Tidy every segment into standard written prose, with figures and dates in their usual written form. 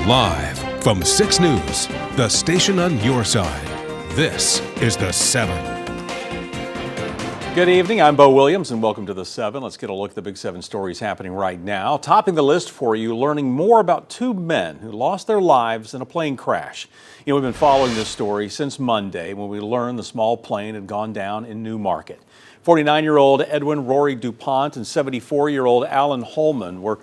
Live from 6 News, the station on your side. This is The 7. Good evening, I'm Bo Williams and welcome to The 7. Let's get a look at the Big 7 stories happening right now. Topping the list for you, learning more about 2 men who lost their lives in a plane crash. We've been following this story since Monday when we learned the small plane had gone down in Newmarket. 49-year-old Edwin Rory DuPont and 74-year-old Alan Holman were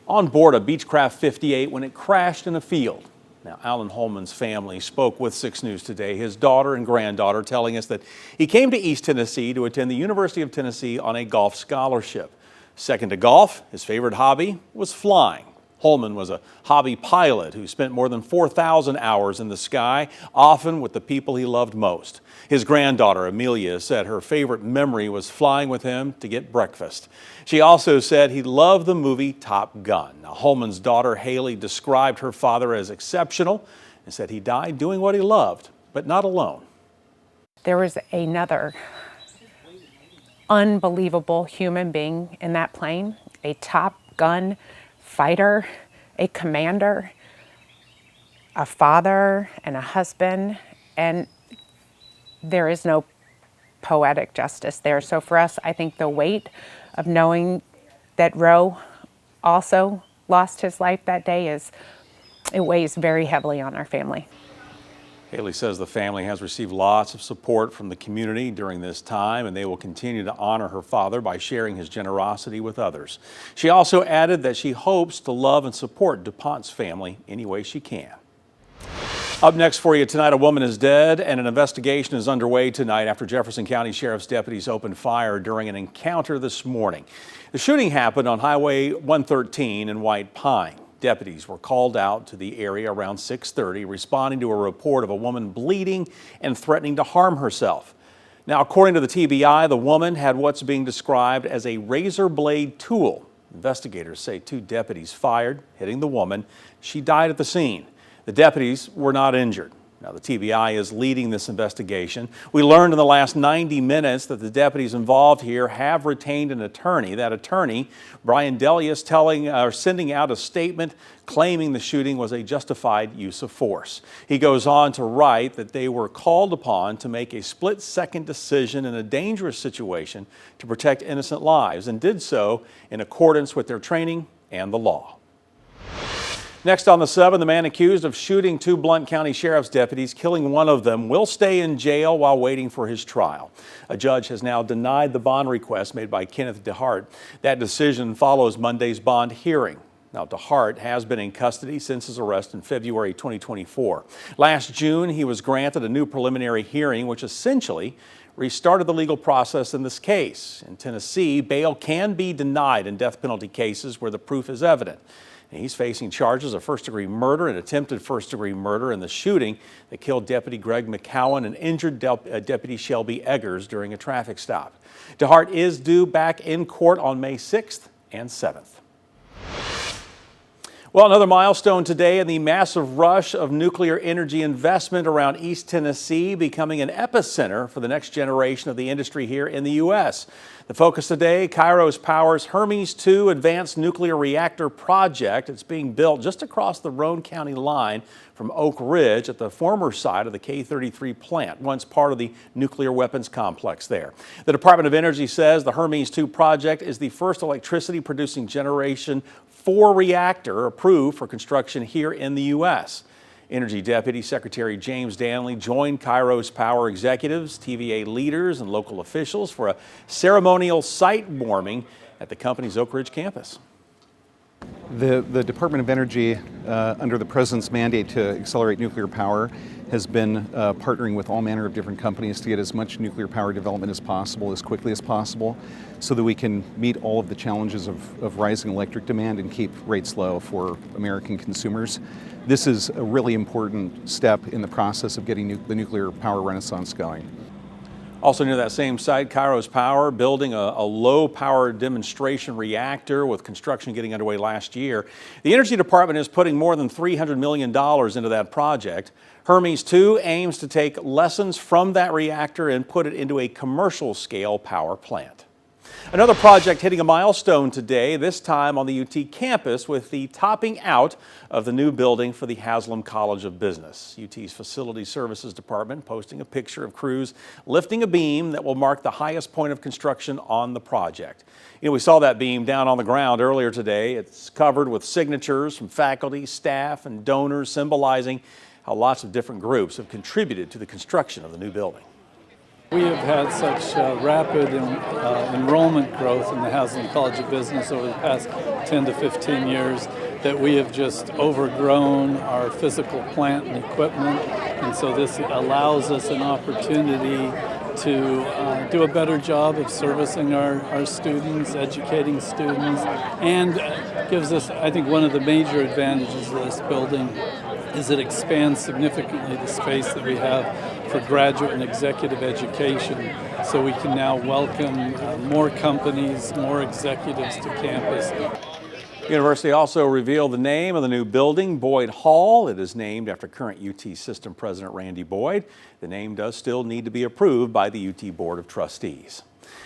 on board a Beechcraft 58 when it crashed in a field. Now, Alan Holman's family spoke with 6 News today, his daughter and granddaughter telling us that he came to East Tennessee to attend the University of Tennessee on a golf scholarship. Second to golf, his favorite hobby was flying. Holman was a hobby pilot who spent more than 4,000 hours in the sky, often with the people he loved most. His granddaughter, Amelia, said her favorite memory was flying with him to get breakfast. She also said he loved the movie Top Gun. Now, Holman's daughter, Haley, described her father as exceptional and said he died doing what he loved, but not alone. There was another unbelievable human being in that plane, a Top Gun fighter, a commander, a father and a husband, and there is no poetic justice there. So for us, I think the weight of knowing that Roe also lost his life that day it weighs very heavily on our family. Haley says the family has received lots of support from the community during this time, and they will continue to honor her father by sharing his generosity with others. She also added that she hopes to love and support DuPont's family any way she can. Up next for you tonight, a woman is dead and an investigation is underway tonight after Jefferson County Sheriff's deputies opened fire during an encounter this morning. The shooting happened on Highway 113 in White Pine. Deputies were called out to the area around 6:30, responding to a report of a woman bleeding and threatening to harm herself. Now, according to the TBI, the woman had what's being described as a razor blade tool. Investigators say 2 deputies fired, hitting the woman. She died at the scene. The deputies were not injured. Now, the TBI is leading this investigation. We learned in the last 90 minutes that the deputies involved here have retained an attorney. That attorney, Brian Delius, sending out a statement claiming the shooting was a justified use of force. He goes on to write that they were called upon to make a split-second decision in a dangerous situation to protect innocent lives and did so in accordance with their training and the law. Next on the 7, the man accused of shooting 2 Blount County Sheriff's deputies, killing one of them, will stay in jail while waiting for his trial. A judge has now denied the bond request made by Kenneth DeHart. That decision follows Monday's bond hearing. Now, DeHart has been in custody since his arrest in February 2024. Last June, he was granted a new preliminary hearing, which essentially restarted the legal process in this case. In Tennessee, bail can be denied in death penalty cases where the proof is evident. He's facing charges of first-degree murder and attempted first-degree murder in the shooting that killed Deputy Greg McCowan and injured Deputy Shelby Eggers during a traffic stop. DeHart is due back in court on May 6th and 7th. Well, another milestone today in the massive rush of nuclear energy investment around East Tennessee, becoming an epicenter for the next generation of the industry here in the U.S. The focus today, Kairos Power's Hermes 2 advanced nuclear reactor project. It's being built just across the Roane County line from Oak Ridge at the former site of the K-33 plant, once part of the nuclear weapons complex there. The Department of Energy says the Hermes 2 project is the first electricity producing Generation 4 reactor approved for construction here in the U.S. Energy Deputy Secretary James Danley joined Kairos Power executives, TVA leaders, and local officials for a ceremonial site warming at the company's Oak Ridge campus. The Department of Energy, under the President's mandate to accelerate nuclear power, has been partnering with all manner of different companies to get as much nuclear power development as possible, as quickly as possible, so that we can meet all of the challenges of rising electric demand and keep rates low for American consumers. This is a really important step in the process of getting the nuclear power renaissance going. Also near that same site, Kairos Power building a low-power demonstration reactor with construction getting underway last year. The Energy Department is putting more than $300 million into that project. Hermes 2 aims to take lessons from that reactor and put it into a commercial-scale power plant. Another project hitting a milestone today, this time on the UT campus with the topping out of the new building for the Haslam College of Business. UT's Facility Services Department posting a picture of crews lifting a beam that will mark the highest point of construction on the project. You know, we saw that beam down on the ground earlier today. It's covered with signatures from faculty, staff, and donors symbolizing how lots of different groups have contributed to the construction of the new building. We have had such rapid enrollment growth in the Haslam College of Business over the past 10 to 15 years that we have just overgrown our physical plant and equipment, and so this allows us an opportunity to do a better job of servicing our students, educating students, and gives us, I think, one of the major advantages of this building is it expands significantly the space that we have for graduate and executive education, so we can now welcome more companies, more executives to campus. The university also revealed the name of the new building, Boyd Hall. It is named after current UT System President Randy Boyd. The name does still need to be approved by the UT Board of Trustees.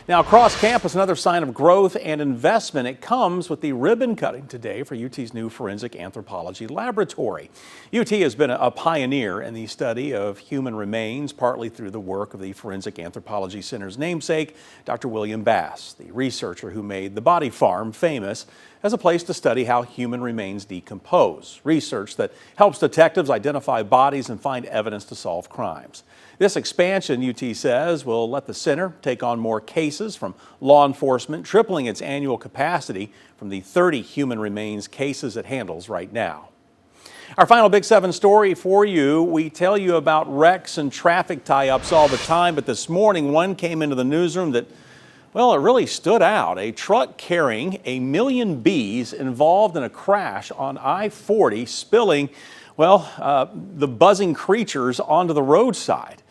Now, across campus, another sign of growth and investment. It comes with the ribbon cutting today for UT's new forensic anthropology laboratory. UT has been a pioneer in the study of human remains, partly through the work of the Forensic Anthropology Center's namesake, Dr. William Bass, the researcher who made the Body Farm famous as a place to study how human remains decompose, research that helps detectives identify bodies and find evidence to solve crimes. This expansion, UT says, will let the center take on more cases from law enforcement, tripling its annual capacity from the 30 human remains cases it handles right now. Our final Big 7 story for you, we tell you about wrecks and traffic tie-ups all the time, but this morning one came into the newsroom that, well, it really stood out. A truck carrying 1 million bees involved in a crash on I-40, spilling, well, the buzzing creatures onto the roadside.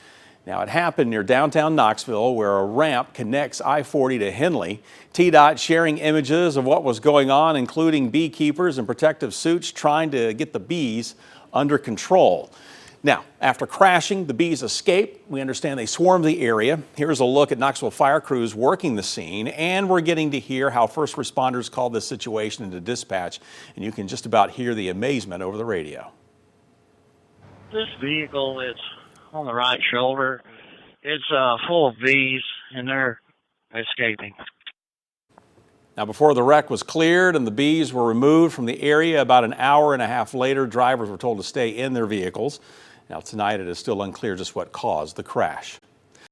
Now, it happened near downtown Knoxville, where a ramp connects I-40 to Henley. TDOT sharing images of what was going on, including beekeepers in protective suits trying to get the bees under control. Now, after crashing, the bees escaped. We understand they swarmed the area. Here's a look at Knoxville fire crews working the scene, and we're getting to hear how first responders called this situation into dispatch, and you can just about hear the amazement over the radio. This vehicle is on the right shoulder. It's full of bees, and they're escaping. Now, before the wreck was cleared and the bees were removed from the area, about an hour and a half later, drivers were told to stay in their vehicles. Now, tonight it is still unclear just what caused the crash.